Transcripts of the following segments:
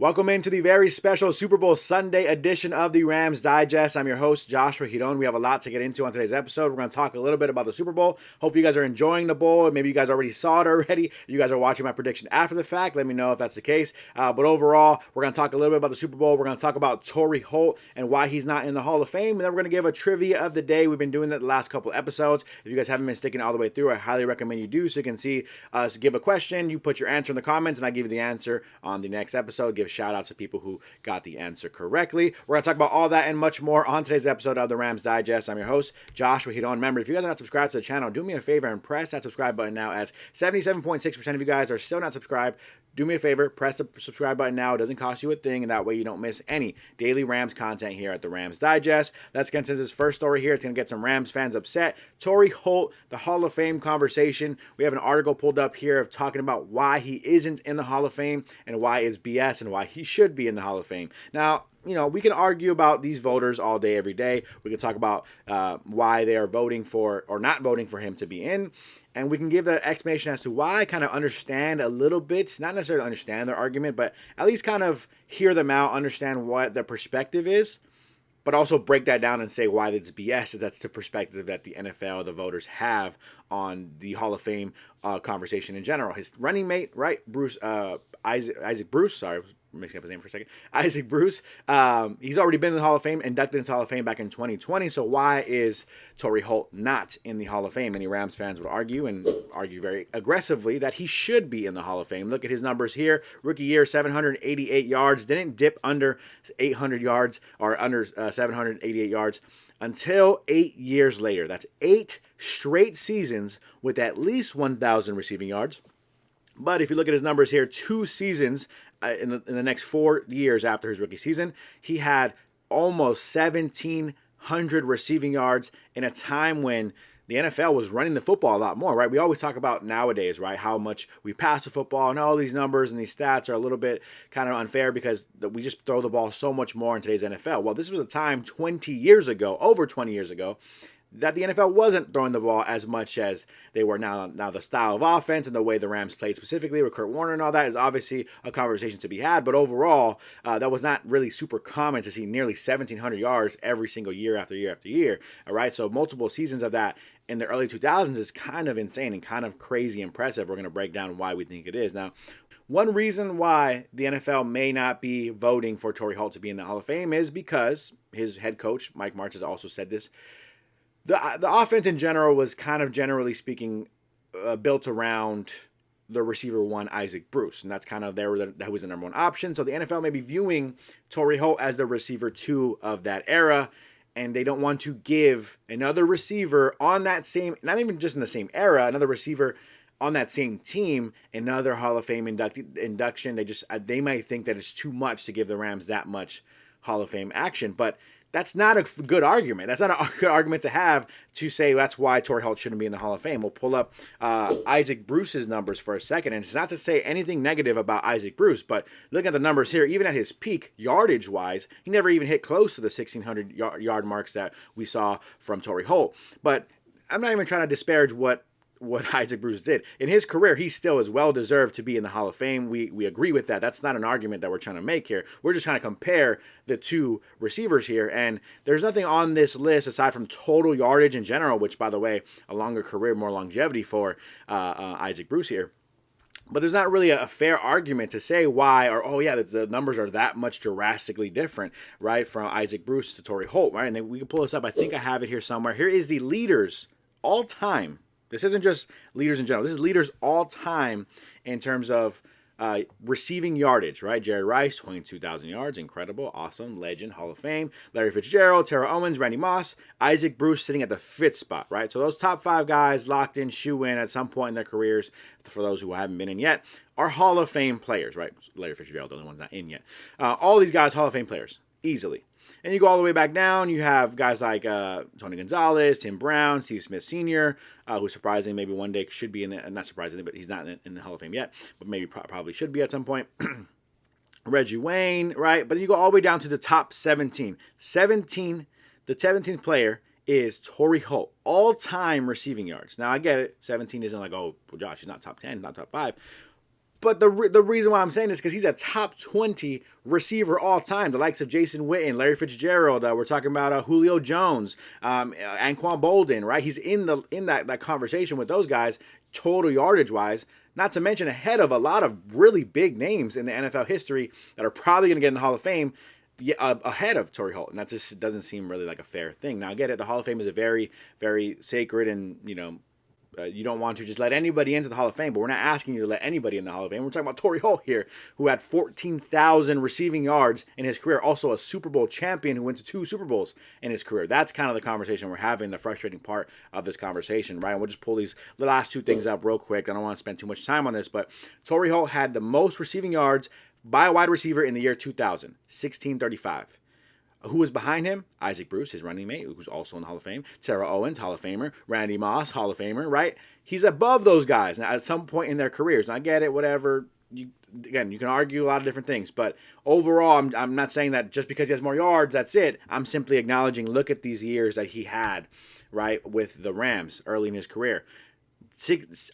Welcome into the very special Super Bowl Sunday edition of the Rams Digest. I'm your host, Joshua Giron. We have a lot to get into on today's episode. We're going to talk a little bit about the Super Bowl. Hope you guys are enjoying the bowl. Maybe you guys already saw it already. You guys are watching my prediction after the fact. Let me know if that's the case. But overall, we're going to talk a little bit about the Super Bowl. We're going to talk about Tory Holt and why he's not in the Hall of Fame. And then we're going to give a trivia of the day. We've been doing that the last couple episodes. If you guys haven't been sticking all the way through, I highly recommend you do so you can see us give a question. You put your answer in the comments, and I give you the answer on the next episode. Give shout outs to people who got the answer correctly. We're going to talk about all that and much more on today's episode of the Rams Digest. I'm your host, Joshua Giron. Remember, if you guys are not subscribed to the channel, do me a favor and press that subscribe button now, as 77.6% of you guys are still not subscribed. Do me a favor, press the subscribe button now. It doesn't cost you a thing, and that way you don't miss any daily Rams content here at the Rams Digest. Let's get into this first story here. It's going to get some Rams fans upset. Tory Holt, the Hall of Fame conversation. We have an article pulled up here of talking about why he isn't in the Hall of Fame and why it's BS and why he should be in the Hall of Fame. Now, you know, we can argue about these voters all day, every day. We can talk about why they are voting for or not voting for him to be in. And we can give the explanation as to why I kind of understand a little bit, not necessarily understand their argument, but at least kind of hear them out, understand what their perspective is, but also break that down and say why it's BS. That's the perspective that the NFL, the voters have on the Hall of Fame conversation in general. His running mate, right, Isaac Bruce, sorry, mixing up his name for a second. Isaac Bruce, he's already been in the Hall of Fame, inducted into the Hall of Fame back in 2020. So why is Tory Holt not in the Hall of Fame? Many Rams fans would argue, and argue very aggressively, that he should be in the Hall of Fame. Look at his numbers here. Rookie year, 788 yards. Didn't dip under 800 yards or under 788 yards until 8 years later. That's 8 straight seasons with at least 1,000 receiving yards. But if you look at his numbers here, 2 seasons in the next 4 years after his rookie season, he had almost 1,700 receiving yards in a time when the NFL was running the football a lot more, right? We always talk about nowadays, right, how much we pass the football, and all these numbers and these stats are a little bit kind of unfair because we just throw the ball so much more in today's NFL. Well, this was a time 20 years ago, over 20 years ago, that the NFL wasn't throwing the ball as much as they were now. Now, the style of offense and the way the Rams played specifically with Kurt Warner and all that is obviously a conversation to be had. But overall, that was not really super common to see nearly 1,700 yards every single year after year after year. All right, so multiple seasons of that in the early 2000s is kind of insane and kind of crazy impressive. We're going to break down why we think it is. Now, one reason why the NFL may not be voting for Tory Holt to be in the Hall of Fame is because his head coach, Mike Martz, has also said this. The offense in general was kind of, generally speaking, built around the receiver one, Isaac Bruce. And that's kind of that was the number one option. So the NFL may be viewing Tory Holt as the receiver two of that era. And they don't want to give another receiver on that same, not even just in the same era, another receiver on that same team, another Hall of Fame induction. They might think that it's too much to give the Rams that much Hall of Fame action. But that's not a good argument. That's not a good argument to have to say that's why Tory Holt shouldn't be in the Hall of Fame. We'll pull up Isaac Bruce's numbers for a second. And it's not to say anything negative about Isaac Bruce, but looking at the numbers here, even at his peak, yardage-wise, he never even hit close to the 1,600 yard marks that we saw from Tory Holt. But I'm not even trying to disparage what Isaac Bruce did. In his career, he still is well-deserved to be in the Hall of Fame. We agree with that. That's not an argument that we're trying to make here. We're just trying to compare the two receivers here. And there's nothing on this list aside from total yardage in general, which, by the way, a longer career, more longevity for Isaac Bruce here. But there's not really a fair argument to say why, or, oh, yeah, the numbers are that much drastically different, right, from Isaac Bruce to Tory Holt, right? And we can pull this up. I think I have it here somewhere. Here is the leaders all time. This isn't just leaders in general. This is leaders all time in terms of receiving yardage, right? Jerry Rice, 22,000 yards. Incredible. Awesome. Legend. Hall of Fame. Larry Fitzgerald, Terrell Owens, Randy Moss, Isaac Bruce sitting at the 5th spot, right? So those top 5 guys locked in, shoe in at some point in their careers, for those who haven't been in yet, are Hall of Fame players, right? Larry Fitzgerald, the only one not in yet. All these guys, Hall of Fame players, easily. And you go all the way back down, you have guys like Tony Gonzalez, Tim Brown, Steve Smith Sr., who surprisingly maybe one day should be in the, not surprisingly, but he's not in the Hall of Fame yet, but maybe probably should be at some point. Reggie Wayne, right? But you go all the way down to the top 17. The 17th player is Tory Holt, all-time receiving yards. Now, I get it. 17 isn't like, oh, well, Josh, he's not top 10, not top 5. But the reason why I'm saying this is because he's a top 20 receiver all time. The likes of Jason Witten, Larry Fitzgerald. We're talking about Julio Jones, Anquan Bolden, right? He's in that conversation with those guys, total yardage wise. Not to mention ahead of a lot of really big names in the NFL history that are probably going to get in the Hall of Fame. Ahead of Tory Holt, and that just doesn't seem really like a fair thing. Now, I get it. The Hall of Fame is a very, very sacred, and you don't want to just let anybody into the Hall of Fame, but we're not asking you to let anybody in the Hall of Fame. We're talking about Tory Holt here, who had 14,000 receiving yards in his career, also a Super Bowl champion who went to 2 Super Bowls in his career. That's kind of the conversation we're having, the frustrating part of this conversation, right? And we'll just pull these last 2 things up real quick. I don't want to spend too much time on this, but Tory Holt had the most receiving yards by a wide receiver in the year 2000, 1635. Who was behind him? Isaac Bruce, his running mate, who's also in the Hall of Fame. Terrell Owens, Hall of Famer. Randy Moss, Hall of Famer, right? He's above those guys now at some point in their careers. And I get it, whatever. You can argue a lot of different things. But overall, I'm not saying that just because he has more yards, that's it. I'm simply acknowledging, look at these years that he had, right, with the Rams early in his career.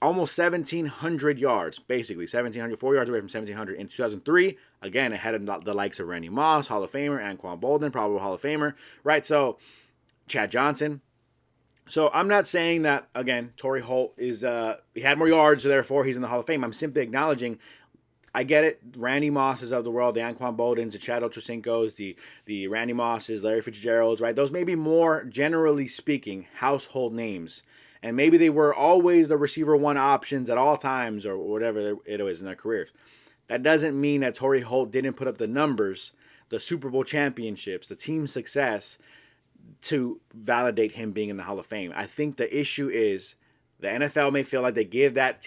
Almost 1,700 yards, basically 1,700, 4 yards away from 1,700 in 2003. Again, ahead of the likes of Randy Moss, Hall of Famer, Anquan Bolden, probable Hall of Famer, right? So, Chad Johnson. So I'm not saying that, again, Tory Holt is he had more yards, so therefore he's in the Hall of Fame. I'm simply acknowledging, I get it. Randy Mosses of the world, the Anquan Boldens, the Chad Ochocinco's, the Randy Mosses, Larry Fitzgeralds, right? Those may be more, generally speaking, household names. And maybe they were always the receiver 1 options at all times or whatever it was in their careers. That doesn't mean that Tory Holt didn't put up the numbers, the Super Bowl championships, the team success to validate him being in the Hall of Fame. I think the issue is the NFL may feel like they give that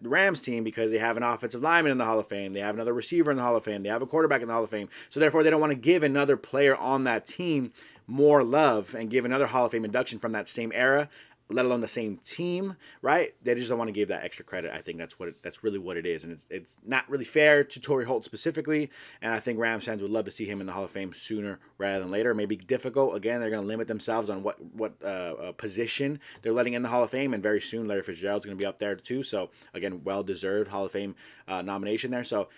Rams team, because they have an offensive lineman in the Hall of Fame, they have another receiver in the Hall of Fame, they have a quarterback in the Hall of Fame. So therefore, they don't want to give another player on that team more love and give another Hall of Fame induction from that same era, let alone the same team, right? They just don't want to give that extra credit. I think that's really what it is, and it's not really fair to Tory Holt specifically. And I think Rams fans would love to see him in the Hall of Fame sooner rather than later. It may be difficult. Again, they're going to limit themselves on what position they're letting in the Hall of Fame, and very soon Larry Fitzgerald's going to be up there too. So again, well-deserved Hall of Fame nomination there. So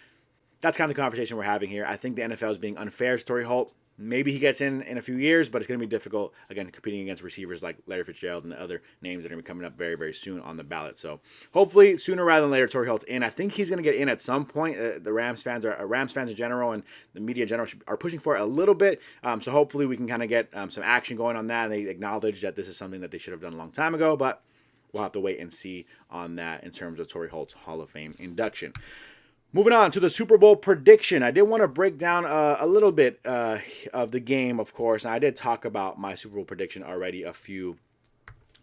that's kind of the conversation we're having here. I think the NFL is being unfair to Tory Holt. Maybe he gets in a few years, but it's going to be difficult, again, competing against receivers like Larry Fitzgerald and the other names that are going to be coming up very, very soon on the ballot. So hopefully sooner rather than later, Tory Holt's in. I think he's going to get in at some point. The Rams fans in general and the media in general are pushing for it a little bit. So hopefully we can kind of get some action going on that. And they acknowledge that this is something that they should have done a long time ago, but we'll have to wait and see on that in terms of Tory Holt's Hall of Fame induction. Moving on to the Super Bowl prediction. I did want to break down a little bit of the game, of course. And I did talk about my Super Bowl prediction already a few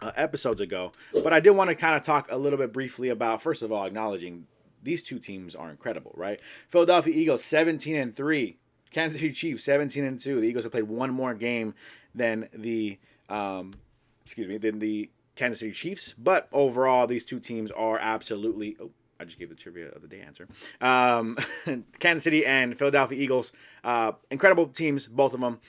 episodes ago. But I did want to kind of talk a little bit briefly about, first of all, acknowledging these two teams are incredible, right? Philadelphia Eagles 17-3. Kansas City Chiefs 17-2. The Eagles have played one more game than the Kansas City Chiefs. But overall, these two teams are absolutely... I just gave the trivia of the day answer. Kansas City and Philadelphia Eagles, incredible teams, both of them.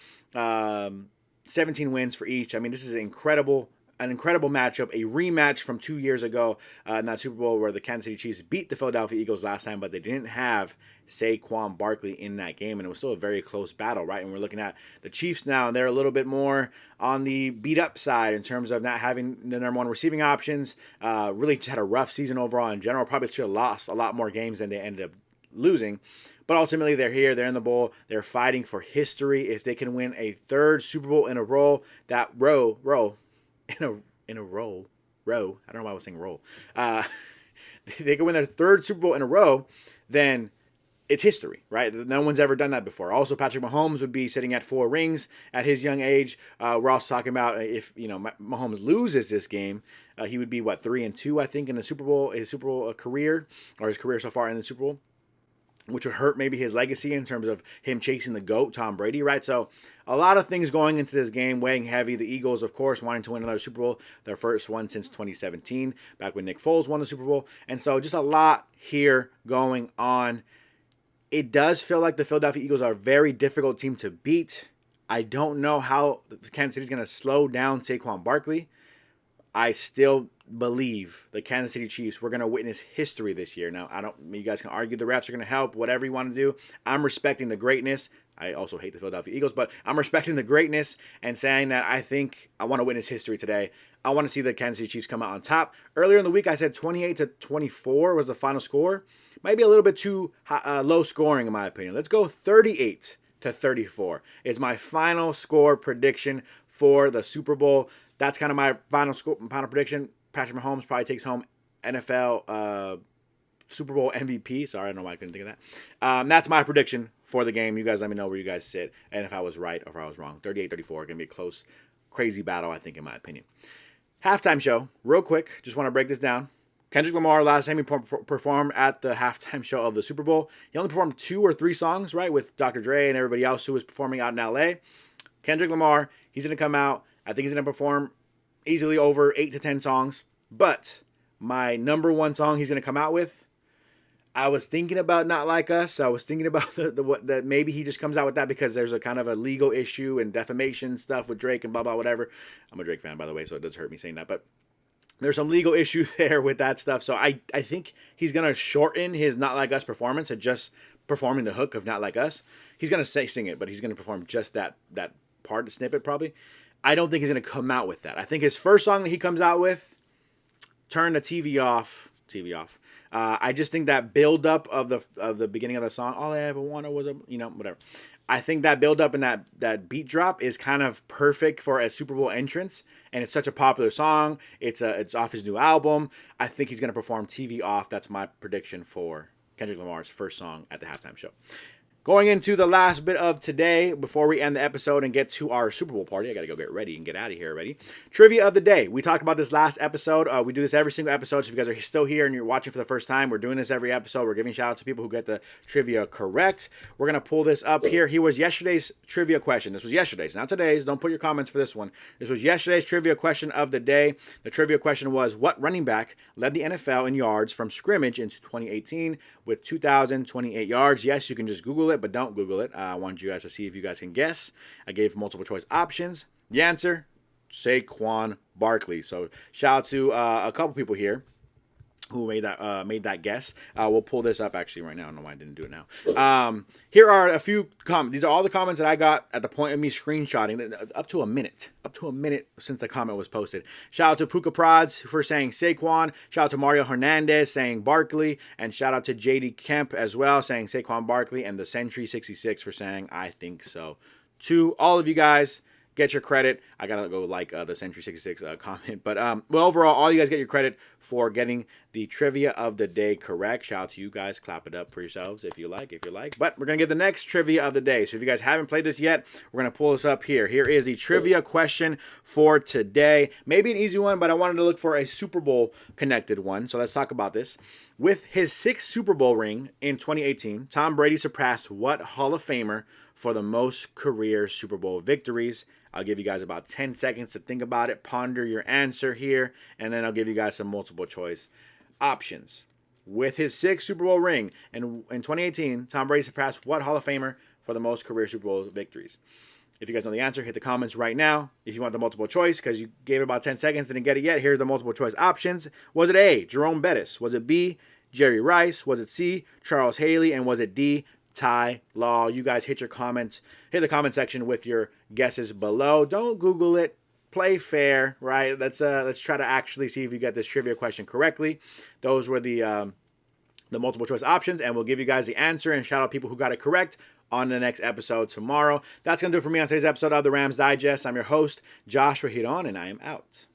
17 wins for each. I mean, this is an incredible matchup, a rematch from 2 years ago in that Super Bowl where the Kansas City Chiefs beat the Philadelphia Eagles last time, but they didn't have Saquon Barkley in that game, and it was still a very close battle, right? And we're looking at the Chiefs now, and they're a little bit more on the beat-up side in terms of not having the number one receiving options. Really just had a rough season overall in general. Probably should have lost a lot more games than they ended up losing. But ultimately, they're here. They're in the bowl. They're fighting for history. If they can win a third Super Bowl in a row, that row. I don't know why I was saying roll. They can win their third Super Bowl in a row, then it's history, right? No one's ever done that before. Also, Patrick Mahomes would be sitting at 4 rings at his young age. We're also talking about if Mahomes loses this game, he would be 3-2, I think, in the Super Bowl, his Super Bowl career, or his career so far in the Super Bowl, which would hurt maybe his legacy in terms of him chasing the GOAT, Tom Brady, right? So a lot of things going into this game, weighing heavy. The Eagles, of course, wanting to win another Super Bowl, their first one since 2017, back when Nick Foles won the Super Bowl. And so just a lot here going on. It does feel like the Philadelphia Eagles are a very difficult team to beat. I don't know how Kansas City is going to slow down Saquon Barkley. I still believe the Kansas City Chiefs, we're going to witness history this year. Now, you guys can argue the refs are going to help, whatever you want to do. I'm respecting the greatness. I also hate the Philadelphia Eagles, but I'm respecting the greatness and saying that I want to witness history today. I want to see the Kansas City Chiefs come out on top. Earlier in the week, I said 28-24 was the final score. Might be a little bit too low scoring, in my opinion. Let's go 38-34 is my final score prediction for the Super Bowl. That's kind of my final prediction. Patrick Mahomes probably takes home NFL Super Bowl MVP. Sorry, I don't know why I couldn't think of that. That's my prediction for the game. You guys let me know where you guys sit and if I was right or if I was wrong. 38-34, going to be a close, crazy battle, I think, in my opinion. Halftime show, real quick. Just want to break this down. Kendrick Lamar, last time he performed at the halftime show of the Super Bowl, he only performed 2 or 3 songs, right, with Dr. Dre and everybody else who was performing out in L.A. Kendrick Lamar, he's going to come out. I think he's going to perform easily over 8 to 10 songs. But my number one song he's going to come out with, I was thinking about Not Like Us. I was thinking about that maybe he just comes out with that because there's a kind of a legal issue and defamation stuff with Drake and blah, blah, whatever. I'm a Drake fan, by the way, so it does hurt me saying that. But there's some legal issue there with that stuff. So I think he's going to shorten his Not Like Us performance to just performing the hook of Not Like Us. He's going to sing it, but he's going to perform just that part, the snippet probably. I don't think he's going to come out with that. I think his first song that he comes out with, Turn the TV Off. I just think that build up of the beginning of the song, all I ever wanted was whatever. I think that build up and that beat drop is kind of perfect for a Super Bowl entrance, and it's such a popular song. It's off his new album. I think he's going to perform TV Off. That's my prediction for Kendrick Lamar's first song at the halftime show. Going into the last bit of today, before we end the episode and get to our Super Bowl party, I got to go get ready and get out of here already. Trivia of the day. We talked about this last episode. We do this every single episode. So if you guys are still here and you're watching for the first time, we're doing this every episode. We're giving shout out to people who get the trivia correct. We're going to pull this up here. Here was yesterday's trivia question. This was yesterday's, not today's. Don't put your comments for this one. This was yesterday's trivia question of the day. The trivia question was, what running back led the NFL in yards from scrimmage in 2018 with 2,028 yards? Yes, you can just Google it, but don't Google it. I want you guys to see if you guys can guess. I gave multiple choice options. The answer, Saquon Barkley. So shout out to a couple people here who made that guess. We'll pull this up actually right now. I don't know why I didn't do it now. Here are a few comments. These are all the comments that I got at the point of me screenshotting. Up to a minute since the comment was posted. Shout out to Puka Prods for saying Saquon. Shout out to Mario Hernandez saying Barkley. And shout out to JD Kemp as well saying Saquon Barkley. And the Century 66 for saying I think so. To all of you guys, get your credit. I gotta go like the Century 66 comment. But overall, all you guys get your credit for getting the trivia of the day correct. Shout out to you guys. Clap it up for yourselves if you like. But we're gonna get the next trivia of the day. So if you guys haven't played this yet, we're gonna pull this up here. Here is the trivia question for today. Maybe an easy one, but I wanted to look for a Super Bowl connected one. So let's talk about this. With his 6th Super Bowl ring in 2018, Tom Brady surpassed what Hall of Famer for the most career Super Bowl victories? I'll give you guys about 10 seconds to think about it, ponder your answer here, and then I'll give you guys some multiple choice options. With his 6th Super Bowl ring in 2018, Tom Brady surpassed what Hall of Famer for the most career Super Bowl victories? If you guys know the answer, hit the comments right now. If you want the multiple choice, because you gave it about 10 seconds, didn't get it yet, here's the multiple choice options. Was it A, Jerome Bettis? Was it B, Jerry Rice? Was it C, Charles Haley? And was it D, Ty Law? You guys hit the comment section with your guesses below. Don't Google it. Play fair, right? Let's try to actually see if you get this trivia question correctly. Those were the multiple choice options, and we'll give you guys the answer and shout out people who got it correct on the next episode tomorrow. That's gonna do it for me on today's episode of the Rams Digest. I'm your host, Joshua Giron, and I am out.